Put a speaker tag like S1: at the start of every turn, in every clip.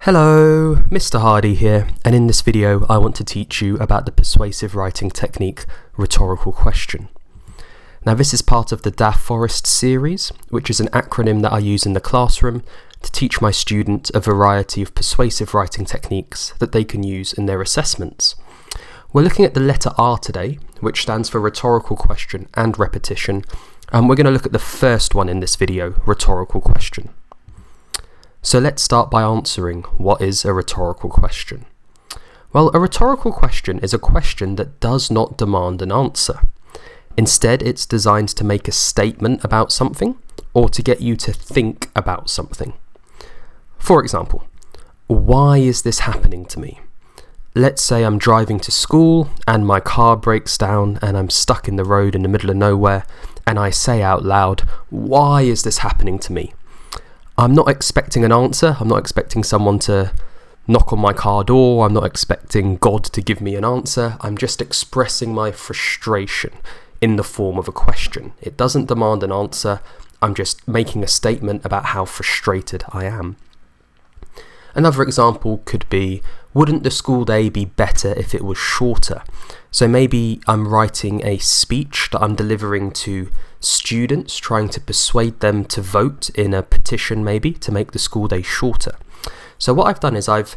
S1: Hello, Mr. Hardy here, and in this video I want to teach you about the persuasive writing technique, rhetorical question. Now this is part of the DAFOREST series, which is an acronym that I use in the classroom to teach my students a variety of persuasive writing techniques that they can use in their assessments. We're looking at the letter R today, which stands for rhetorical question and repetition, and we're going to look at the first one in this video, rhetorical question. So let's start by answering what is a rhetorical question. Well, a rhetorical question is a question that does not demand an answer. Instead, it's designed to make a statement about something or to get you to think about something. For example, why is this happening to me? Let's say I'm driving to school and my car breaks down and I'm stuck in the road in the middle of nowhere, and I say out loud, why is this happening to me? I'm not expecting an answer. I'm not expecting someone to knock on my car door. I'm not expecting God to give me an answer. I'm just expressing my frustration in the form of a question. It doesn't demand an answer. I'm just making a statement about how frustrated I am. Another example could be, wouldn't the school day be better if it was shorter? So maybe I'm writing a speech that I'm delivering to students, trying to persuade them to vote in a petition maybe to make the school day shorter. So what I've done is I've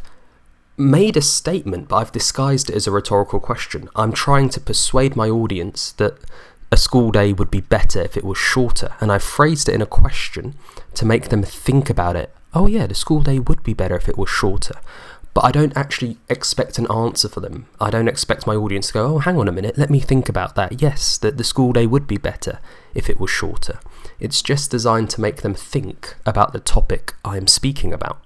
S1: made a statement, but I've disguised it as a rhetorical question. I'm trying to persuade my audience that a school day would be better if it was shorter, and I've phrased it in a question to make them think about it. Oh yeah, the school day would be better if it was shorter. But I don't actually expect an answer for them. I don't expect my audience to go, oh, hang on a minute, let me think about that. Yes, that the school day would be better if it was shorter. It's just designed to make them think about the topic I'm speaking about.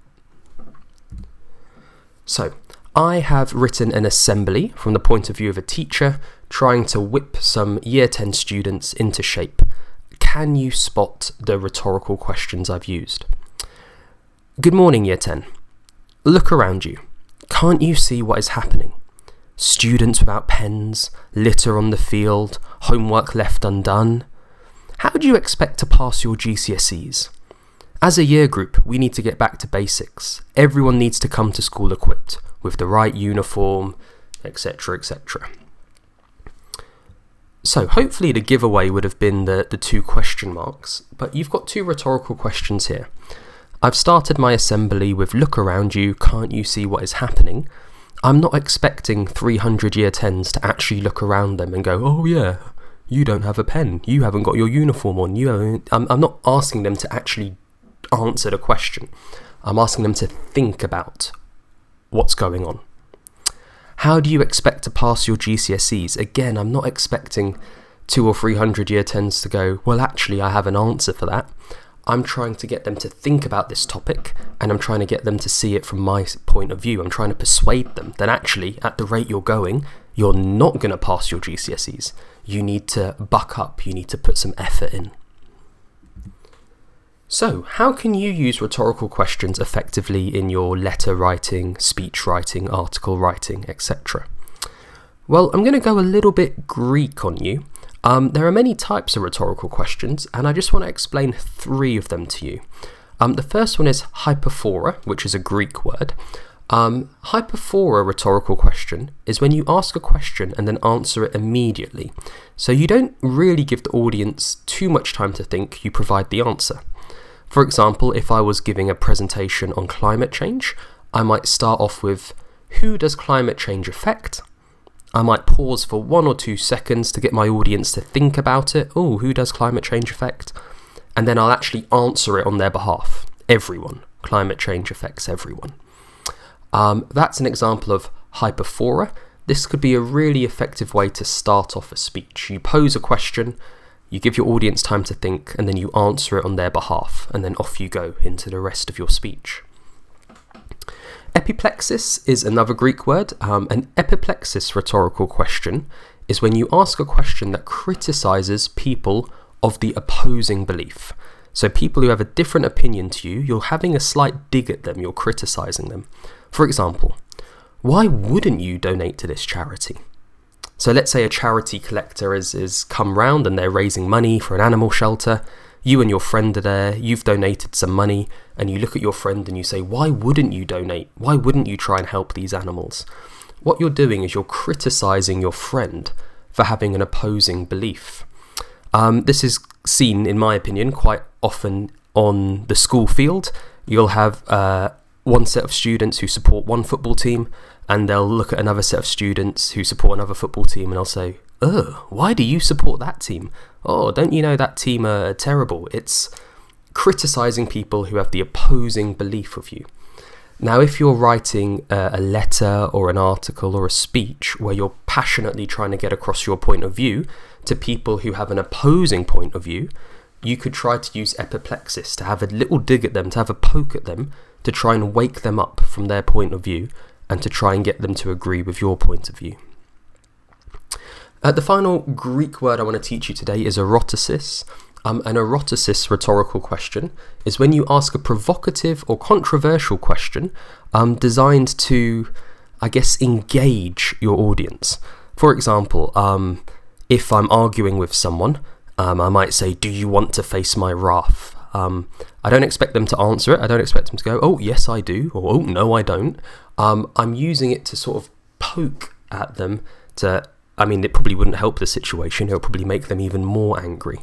S1: So, I have written an assembly from the point of view of a teacher trying to whip some Year 10 students into shape. Can you spot the rhetorical questions I've used? Good morning, Year 10. Look around you. Can't you see what is happening? Students without pens, litter on the field, homework left undone. How do you expect to pass your GCSEs? As a year group, we need to get back to basics. Everyone needs to come to school equipped, with the right uniform, etc., etc. So hopefully the giveaway would have been the two question marks, but you've got two rhetorical questions here. I've started my assembly with look around you, can't you see what is happening? I'm not expecting 300 Year 10s to actually look around them and go, oh yeah, you don't have a pen, you haven't got your uniform on, I'm not asking them to actually answer the question. I'm asking them to think about what's going on. How do you expect to pass your GCSEs? Again, I'm not expecting 200 or 300 Year 10s to go, well actually I have an answer for that. I'm trying to get them to think about this topic, and I'm trying to get them to see it from my point of view. I'm trying to persuade them that actually, at the rate you're going, you're not going to pass your GCSEs. You need to buck up, you need to put some effort in. So, how can you use rhetorical questions effectively in your letter writing, speech writing, article writing, etc.? Well, I'm going to go a little bit Greek on you. There are many types of rhetorical questions, and I just want to explain three of them to you. The first one is hyperphora, which is a Greek word. Hyperphora rhetorical question is when you ask a question and then answer it immediately. So you don't really give the audience too much time to think, you provide the answer. For example, if I was giving a presentation on climate change, I might start off with, who does climate change affect? I might pause for 1 or 2 seconds to get my audience to think about it. Oh, who does climate change affect? And then I'll actually answer it on their behalf. Everyone. Climate change affects everyone. That's an example of hyperphora. This could be a really effective way to start off a speech. You pose a question, you give your audience time to think, and then you answer it on their behalf, and then off you go into the rest of your speech. Epiplexis is another Greek word. An epiplexis rhetorical question is when you ask a question that criticizes people of the opposing belief. So people who have a different opinion to you, you're having a slight dig at them, you're criticizing them. For example, why wouldn't you donate to this charity? So let's say a charity collector is come round and they're raising money for an animal shelter. you and your friend are there, you've donated some money, and you look at your friend and you say, why wouldn't you donate? Why wouldn't you try and help these animals? What you're doing is you're criticizing your friend for having an opposing belief. This is seen, in my opinion, quite often on the school field. You'll have one set of students who support one football team, and they'll look at another set of students who support another football team, and they'll say, why do you support that team? Oh, don't you know that team are terrible? It's criticizing people who have the opposing belief of you. Now, if you're writing a letter or an article or a speech where you're passionately trying to get across your point of view to people who have an opposing point of view, you could try to use epiplexis, to have a little dig at them, to have a poke at them, to try and wake them up from their point of view and to try and get them to agree with your point of view. The final Greek word I want to teach you today is eroticis. An eroticis rhetorical question is when you ask a provocative or controversial question designed to, I guess, engage your audience. For example, if I'm arguing with someone, I might say, do you want to face my wrath? I don't expect them to answer it. I don't expect them to go, oh, yes, I do, or oh, no, I don't. I'm using it to sort of poke at them to, it probably wouldn't help the situation. It would probably make them even more angry.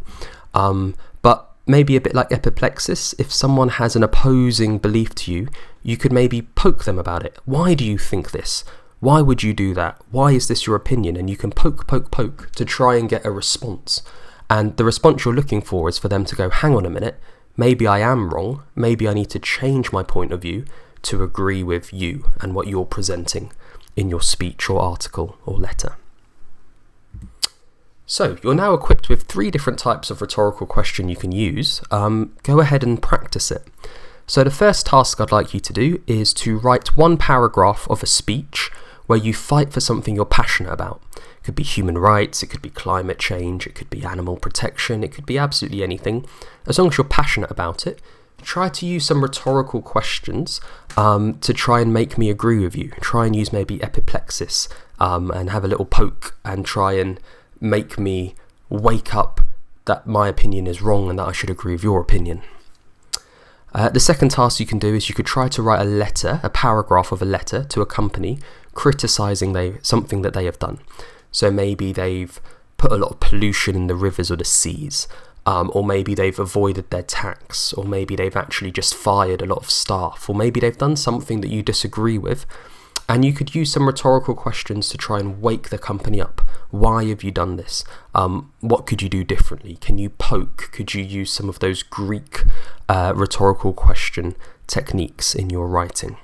S1: But maybe a bit like epiplexis, if someone has an opposing belief to you, you could maybe poke them about it. Why do you think this? Why would you do that? Why is this your opinion? And you can poke to try and get a response. And the response you're looking for is for them to go, hang on a minute, maybe I am wrong. Maybe I need to change my point of view to agree with you and what you're presenting in your speech or article or letter. So you're now equipped with 3 different types of rhetorical question you can use. Go ahead and practice it. So the first task I'd like you to do is to write 1 paragraph of a speech where you fight for something you're passionate about. It could be human rights, it could be climate change, it could be animal protection, it could be absolutely anything. As long as you're passionate about it, try to use some rhetorical questions to try and make me agree with you. Try and use maybe epiplexis and have a little poke and try and make me wake up that my opinion is wrong and that I should agree with your opinion. The second task you can do is you could try to write a letter, a paragraph of a letter to a company criticising something that they have done. So maybe they've put a lot of pollution in the rivers or the seas, or maybe they've avoided their tax, or maybe they've actually just fired a lot of staff, or maybe they've done something that you disagree with. And you could use some rhetorical questions to try and wake the company up. Why have you done this? What could you do differently? Can you poke? Could you use some of those Greek rhetorical question techniques in your writing?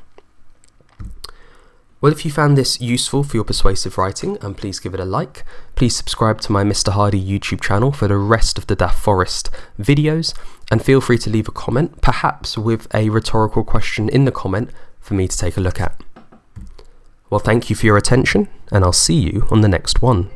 S1: Well, if you found this useful for your persuasive writing, please give it a like. Please subscribe to my Mr. Hardy YouTube channel for the rest of the DAFOREST videos, and feel free to leave a comment, perhaps with a rhetorical question in the comment for me to take a look at. Well, thank you for your attention, and I'll see you on the next one.